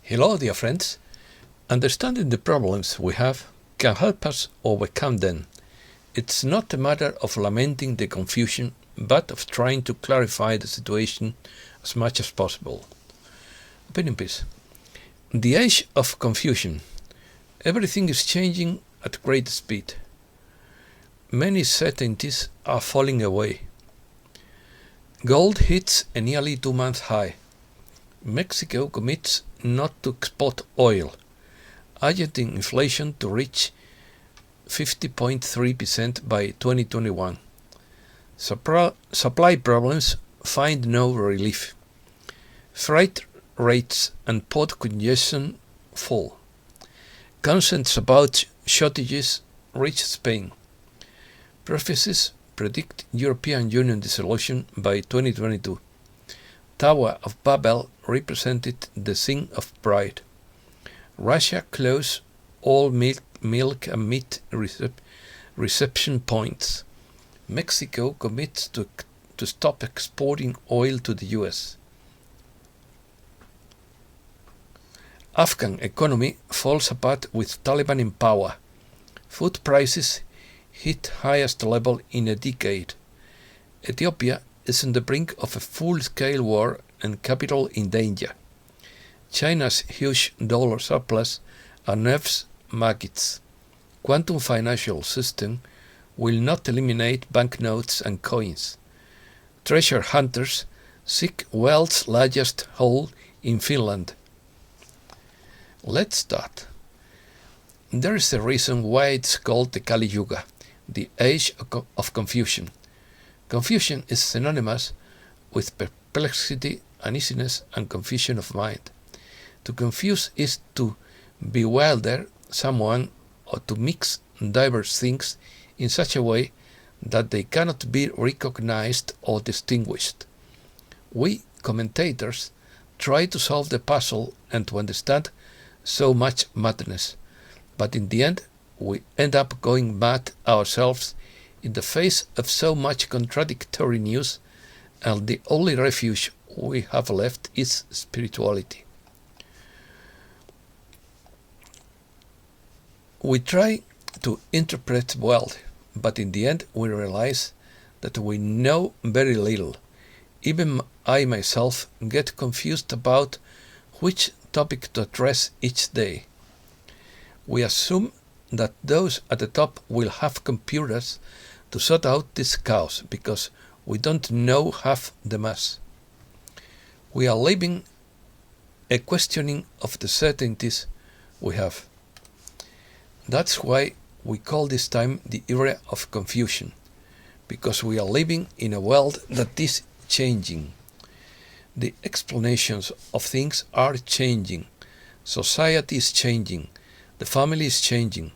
Hello, dear friends. Understanding the problems we have can help us overcome them. It's not a matter of lamenting the confusion, but of trying to clarify the situation as much as possible. Open in peace. The age of confusion. Everything is changing at great speed. Many certainties are falling away. Gold hits a nearly 2-month high. Mexico commits not to export oil. Argentine inflation to reach 50.3% by 2021. Supply problems find no relief. Freight rates and port congestion fall. Concerns about shortages reach Spain. Prophecies predict European Union dissolution by 2022. Tower of Babel represented the sin of pride. Russia closed all milk and meat reception points. Mexico commits to stop exporting oil to the US. Afghan economy falls apart with Taliban in power. Food prices hit highest level in a decade. Ethiopia is on the brink of a full-scale war and capital in danger. China's huge dollar surplus unnerves markets. Quantum financial system will not eliminate banknotes and coins. Treasure hunters seek world's largest hole in Finland. Let's start. There is a reason why it's called the Kali Yuga, the age of confusion. Confusion is synonymous with perplexity, uneasiness, and confusion of mind. To confuse is to bewilder someone or to mix diverse things in such a way that they cannot be recognized or distinguished. We, commentators, try to solve the puzzle and to understand so much madness, but in the end we end up going mad ourselves in the face of so much contradictory news, and the only refuge we have left is spirituality. We try to interpret the world, but in the end we realize that we know very little. Even I myself get confused about which topic to address each day. We assume that those at the top will have computers to sort out this chaos because we don't know half the mass. We are living a questioning of the certainties we have. That's why we call this time the era of confusion, because we are living in a world that is changing. The explanations of things are changing. Society is changing. The family is changing.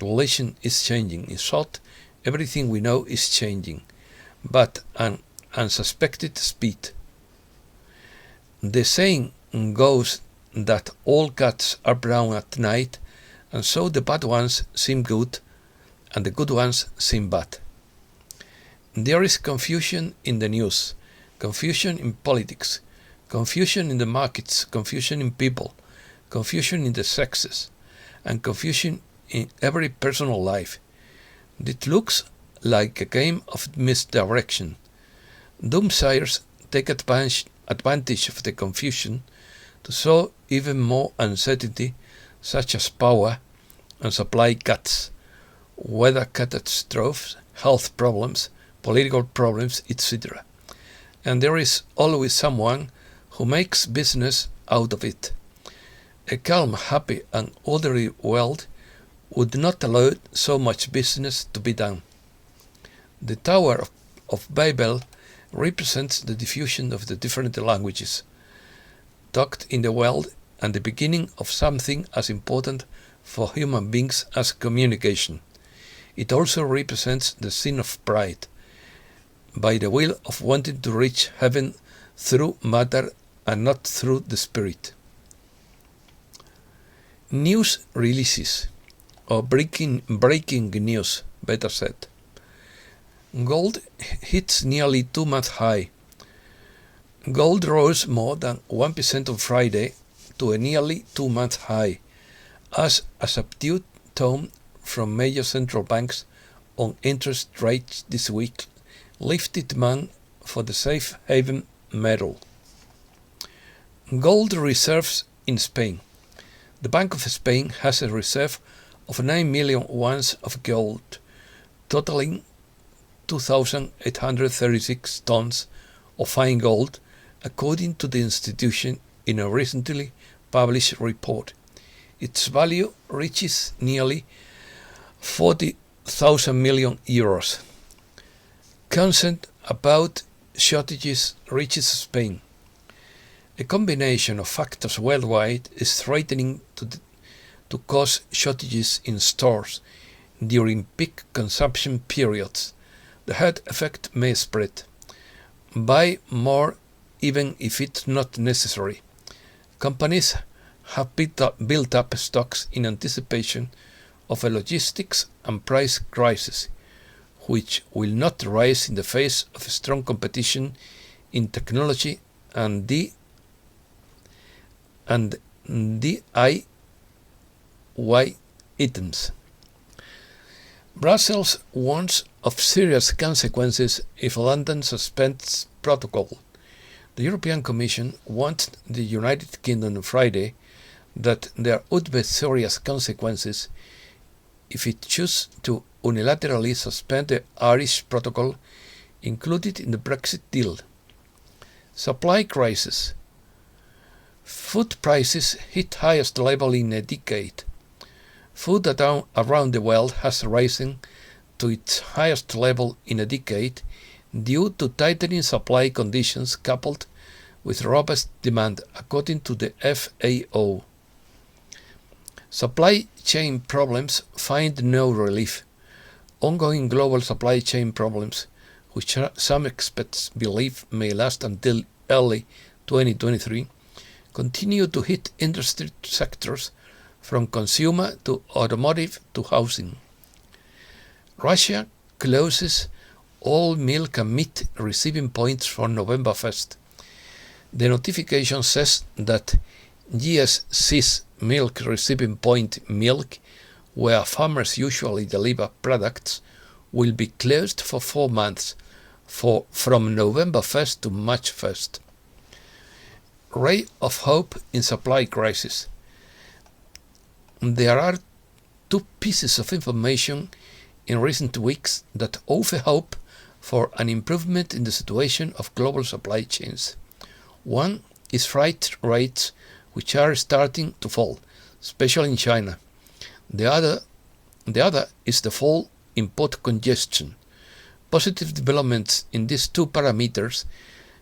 Relation is changing. In short, everything we know is changing, but at an unsuspected speed. The saying goes that all cats are brown at night, and so the bad ones seem good, and the good ones seem bad. There is confusion in the news, confusion in politics, confusion in the markets, confusion in people, confusion in the sexes, and confusion in every personal life. It looks like a game of misdirection. Doomsayers take advantage of the confusion to sow even more uncertainty, such as power and supply cuts, weather catastrophes, health problems, political problems, etc. And there is always someone who makes business out of it. A calm, happy, and orderly world would not allow so much business to be done. The Tower of Babel represents the diffusion of the different languages talked in the world and the beginning of something as important for human beings as communication. It also represents the sin of pride, by the will of wanting to reach heaven through matter and not through the spirit. News releases, or breaking news, better said. Gold hits nearly 2-month high. Gold rose more than 1% on Friday, to a nearly 2-month high, as a subdued tone from major central banks on interest rates this week lifted demand for the safe haven metal. Gold reserves in Spain. The Bank of Spain has a reserve of 9 million ounces of gold, totaling 2,836 tons of fine gold, according to the institution in a recently published report. Its value reaches nearly 40,000 million euros. Concern about shortages reaches Spain. A combination of factors worldwide is threatening to cause shortages in stores during peak consumption periods. The herd effect may spread. Buy more even if it's not necessary. Companies have built up stocks in anticipation of a logistics and price crisis, which will not rise in the face of strong competition in technology and DIY items. Brussels warns of serious consequences if London suspends protocol. The European Commission warned the United Kingdom on Friday that there would be serious consequences if it chooses to unilaterally suspend the Irish protocol included in the Brexit deal. Supply crisis. Food prices hit highest level in a decade. Food around the world has risen to its highest level in a decade due to tightening supply conditions coupled with robust demand, according to the FAO. Supply chain problems find no relief. Ongoing global supply chain problems, which some experts believe may last until early 2023, continue to hit industry sectors from consumer to automotive to housing. Russia closes all milk and meat receiving points for November 1st. The notification says that GSC's milk receiving point milk, where farmers usually deliver products, will be closed for 4 months, from November 1st to March 1st. Ray of hope in supply crisis. There are 2 pieces of information in recent weeks that offer hope for an improvement in the situation of global supply chains. One is freight rates, which are starting to fall, especially in China. The other is the fall in port congestion. Positive developments in these 2 parameters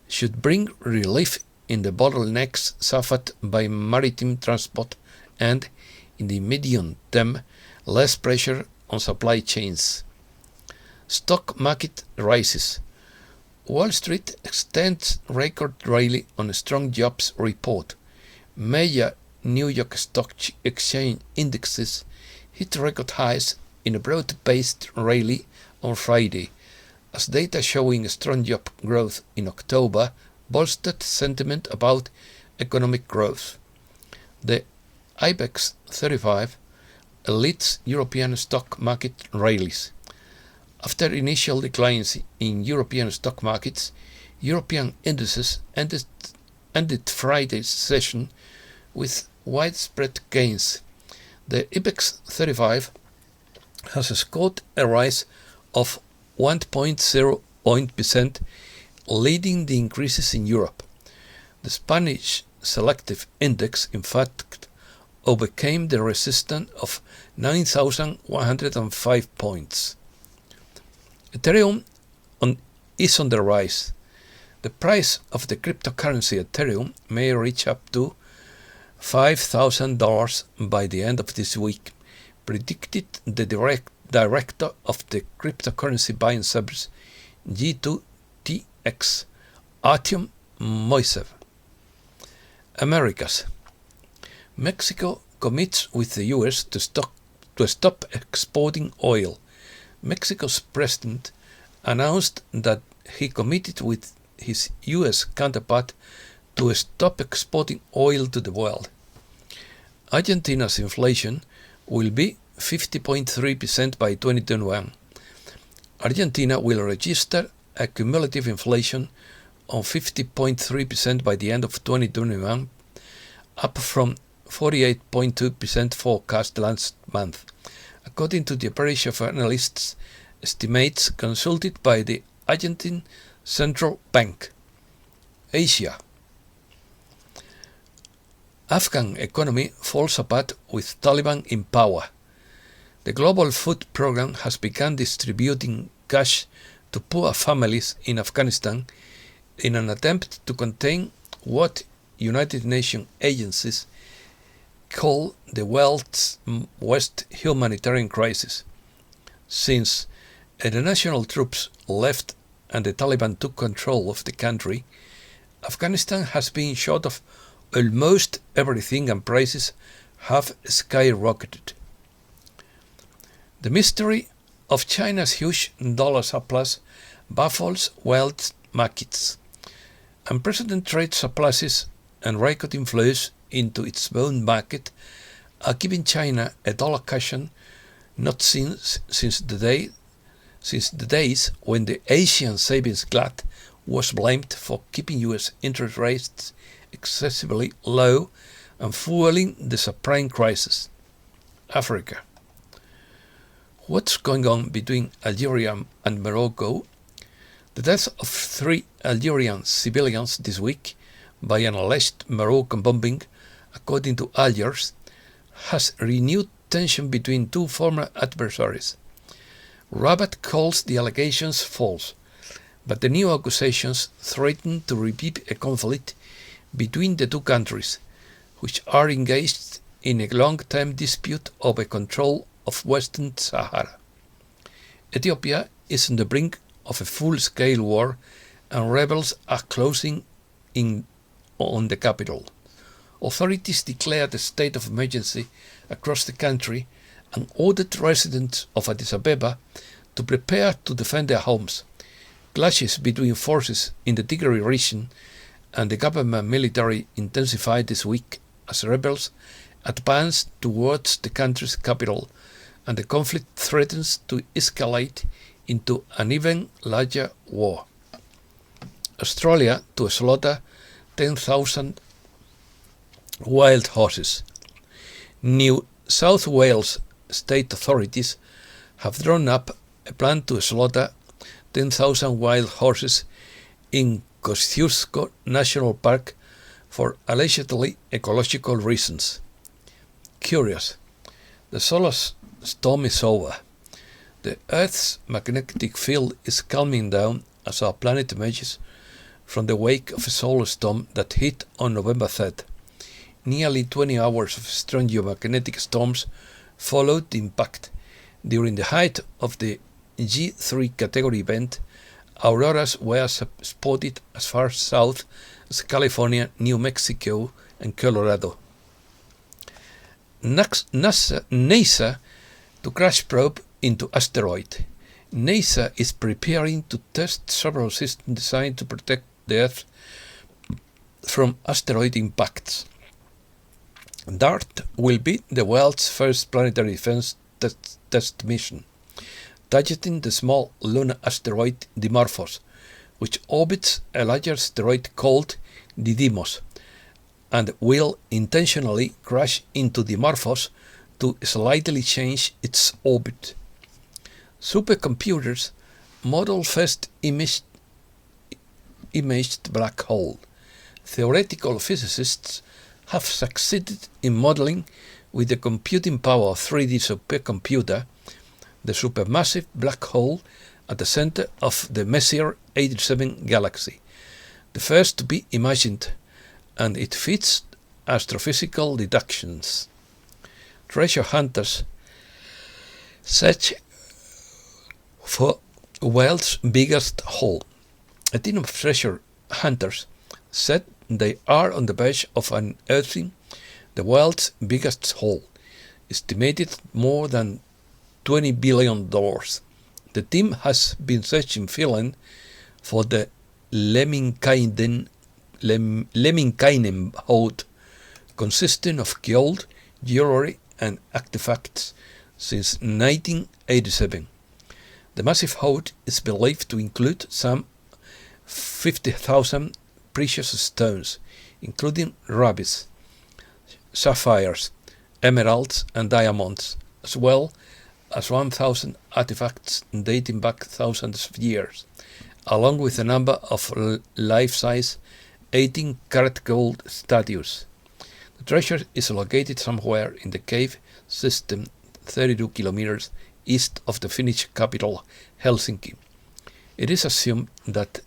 should bring relief in the bottlenecks suffered by maritime transport and, in the medium term, less pressure on supply chains. Stock market rises. Wall Street extends record rally on a strong jobs report. Major New York Stock Exchange indexes hit record highs in a broad-based rally on Friday, as data showing strong job growth in October bolstered sentiment about economic growth. The IBEX 35 leads European stock market rallies. After initial declines in European stock markets, European indices ended Friday's session with widespread gains. The IBEX 35 has scored a rise of 1.0%, leading the increases in Europe. The Spanish selective index, in fact, overcame the resistance of 9,105 points. Ethereum is on the rise. The price of the cryptocurrency Ethereum may reach up to $5,000 by the end of this week, predicted the director of the cryptocurrency buying service G2TX, Artyom Moisev. Americas. Mexico commits with the US to stop exporting oil. Mexico's president announced that he committed with his US counterpart to stop exporting oil to the world. Argentina's inflation will be 50.3% by 2021. Argentina will register a cumulative inflation of 50.3% by the end of 2021, up from 48.2% forecast last month, according to the average of analysts' estimates consulted by the Argentine Central Bank. Asia. Afghan economy falls apart with Taliban in power. The Global Food Programme has begun distributing cash to poor families in Afghanistan in an attempt to contain what United Nations agencies call the world's worst humanitarian crisis. Since international troops left and the Taliban took control of the country, Afghanistan has been short of almost everything and prices have skyrocketed. The mystery of China's huge dollar surplus baffles world markets. Unprecedented trade surpluses and record inflows into its bond market are giving China a dollar cushion not seen since the days when the Asian savings glut was blamed for keeping US interest rates excessively low and fueling the subprime crisis. Africa. What's going on between Algeria and Morocco? The death of 3 Algerian civilians this week by an alleged Moroccan bombing, according to Algiers, has renewed tension between two former adversaries. Rabat calls the allegations false, but the new accusations threaten to revive a conflict between the two countries, which are engaged in a long-term dispute over control of Western Sahara. Ethiopia is on the brink of a full-scale war, and rebels are closing in on the capital. Authorities declared a state of emergency across the country and ordered residents of Addis Ababa to prepare to defend their homes. Clashes between forces in the Tigray region and the government military intensified this week as rebels advanced towards the country's capital, and the conflict threatens to escalate into an even larger war. Australia to slaughter 10,000 wild horses. New South Wales state authorities have drawn up a plan to slaughter 10,000 wild horses in Kosciuszko National Park for allegedly ecological reasons. Curious. The solar storm is over. The Earth's magnetic field is calming down as our planet emerges from the wake of a solar storm that hit on November 3rd. Nearly 20 hours of strong geomagnetic storms followed the impact. During the height of the G3 category event, auroras were spotted as far south as California, New Mexico, and Colorado. NASA to crash probe into asteroid. NASA is preparing to test several systems designed to protect the Earth from asteroid impacts. DART will be the world's first planetary defense test mission, targeting the small lunar asteroid Dimorphos, which orbits a larger asteroid called Didymos, and will intentionally crash into Dimorphos to slightly change its orbit. Supercomputers model first imaged black hole. Theoretical physicists have succeeded in modeling, with the computing power of 3D supercomputer, the supermassive black hole at the center of the Messier 87 galaxy, the first to be imagined, and it fits astrophysical deductions. Treasure hunters search for world's biggest hole. A team of treasure hunters said they are on the verge of unearthing the world's biggest hole, estimated more than $20 billion. The team has been searching Finland for the Lemminkainen hole, consisting of gold, jewelry, and artifacts since 1987. The massive hoard is believed to include some 50,000 precious stones, including rubies, sapphires, emeralds, and diamonds, as well as 1,000 artifacts dating back thousands of years, along with a number of life-size 18-karat gold statues. The treasure is located somewhere in the cave system 32 kilometers east of the Finnish capital Helsinki. It is assumed that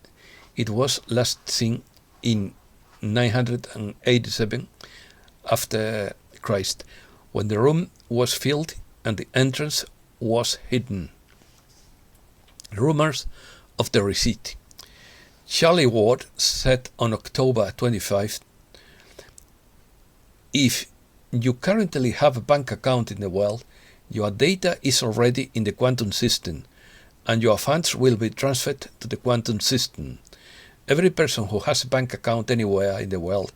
it was last seen in 987 after Christ, when the room was filled and the entrance was hidden. Rumors of the receipt. Charlie Ward said on October 25, "If you currently have a bank account in the world, your data is already in the quantum system, and your funds will be transferred to the quantum system. Every person who has a bank account anywhere in the world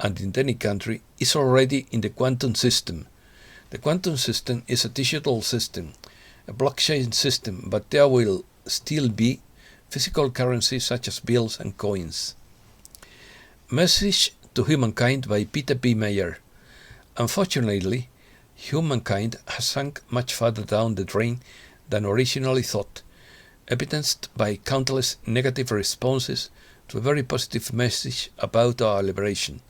and in any country is already in the quantum system. The quantum system is a digital system, a blockchain system, but there will still be physical currency such as bills and coins." Message to Humankind by Peter B. Mayer. Unfortunately, humankind has sunk much further down the drain than originally thought, evidenced by countless negative responses to a very positive message about our liberation.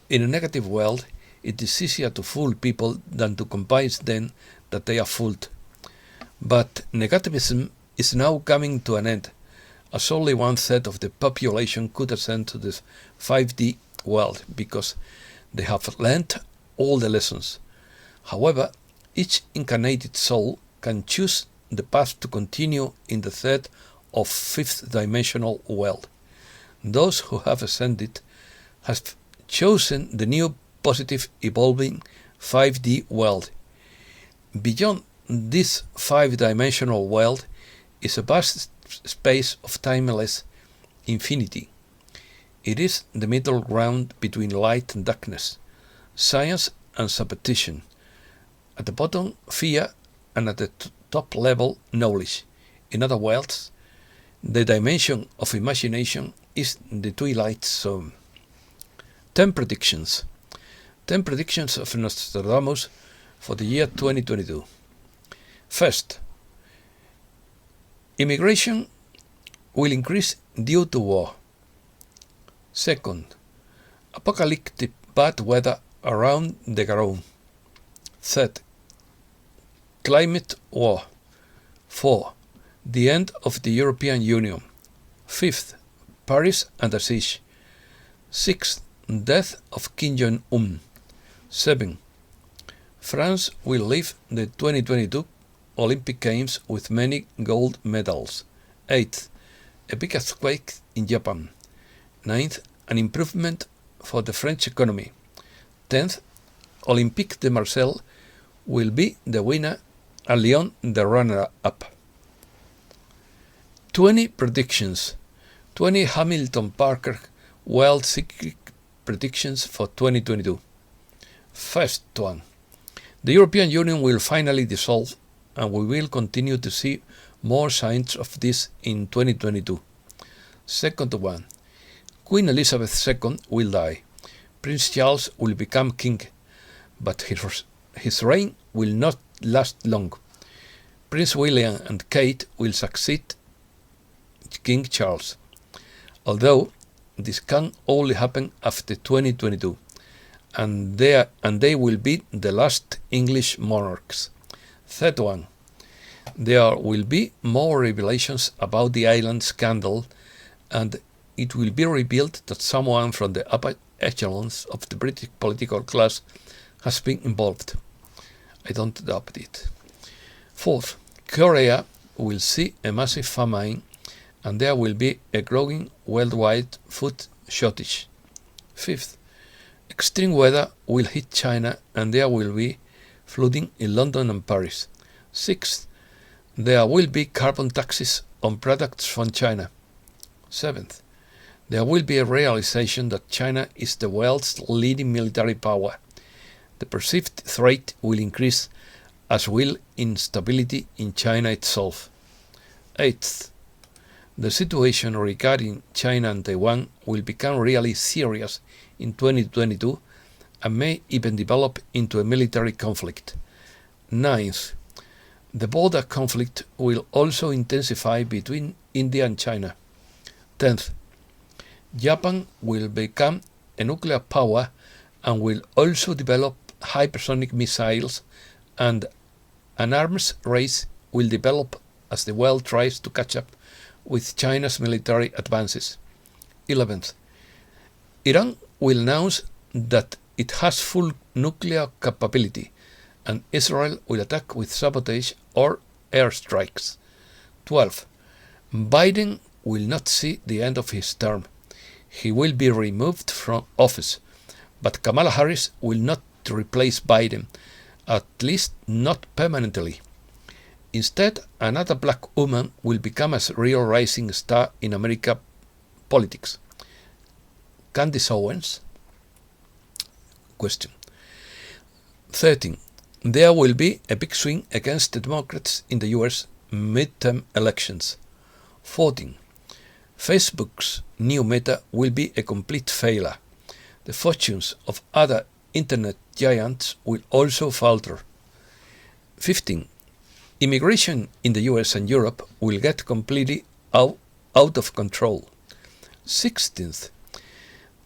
In a negative world, it is easier to fool people than to convince them that they are fooled. But negativism is now coming to an end, as only 1/3 of the population could ascend to the 5D world because they have learnt all the lessons. However, each incarnated soul can choose the path to continue in the third or fifth dimensional world. Those who have ascended have chosen the new positive evolving 5D world. Beyond this 5-dimensional world is a vast space of timeless infinity. It is the middle ground between light and darkness, science and superstition. At the bottom, fear, and at the top level, knowledge. In other words, the dimension of imagination is the twilight zone. 10 predictions. 10 predictions of Nostradamus for the year 2022. First, immigration will increase due to war. Second, apocalyptic bad weather around the globe. Third, climate war. 4. The end of the European Union. 5th, Paris under siege. 6th, death of Kim Jong-un. 7. France will leave the 2022 Olympic Games with many gold medals. 8th, a big earthquake in Japan. 9th, an improvement for the French economy. 10th, Olympique de Marseille will be the winner and Lyon the runner-up. 20 predictions. 20 Hamilton Parker World Secret predictions for 2022. First one. The European Union will finally dissolve, and we will continue to see more signs of this in 2022. Second one. Queen Elizabeth II will die. Prince Charles will become king, but his reign will not last long. Prince William and Kate will succeed King Charles, although this can only happen after 2022, and they will be the last English monarchs. Third one. There will be more revelations about the island scandal, and it will be revealed that someone from the upper echelons of the British political class has been involved. I don't doubt it. Fourth, Korea will see a massive famine, and there will be a growing worldwide food shortage. Fifth, extreme weather will hit China, and there will be flooding in London and Paris. Sixth, there will be carbon taxes on products from China. Seventh, there will be a realization that China is the world's leading military power. The perceived threat will increase, as will instability in China itself. 8th, the situation regarding China and Taiwan will become really serious in 2022 and may even develop into a military conflict. 9th, the border conflict will also intensify between India and China. 10th, Japan will become a nuclear power and will also develop hypersonic missiles, and an arms race will develop as the world tries to catch up with China's military advances. 11th, Iran will announce that it has full nuclear capability, and Israel will attack with sabotage or airstrikes. 12th, Biden will not see the end of his term. He will be removed from office, but Kamala Harris will not replace Biden, at least not permanently. Instead, another black woman will become a real rising star in American politics. Candace Owens? Question. 13. There will be a big swing against the Democrats in the US midterm elections. 14. Facebook's new Meta will be a complete failure. The fortunes of other internet giants will also falter. 15. Immigration in the US and Europe will get completely out of control. 16th.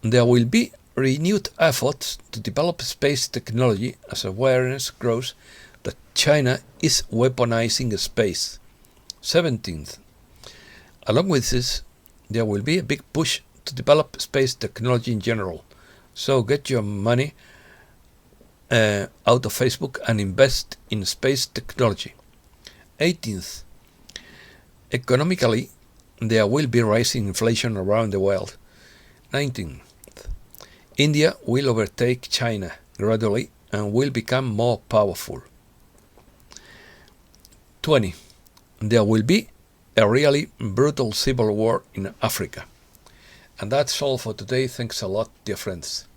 There will be renewed efforts to develop space technology as awareness grows that China is weaponizing space. 17th. Along with this, there will be a big push to develop space technology in general. So get your money out of Facebook and invest in space technology. 18th. Economically, there will be rising inflation around the world. 19th. India will overtake China gradually and will become more powerful. 20. There will be a really brutal civil war in Africa. And that's all for today. Thanks a lot, dear friends.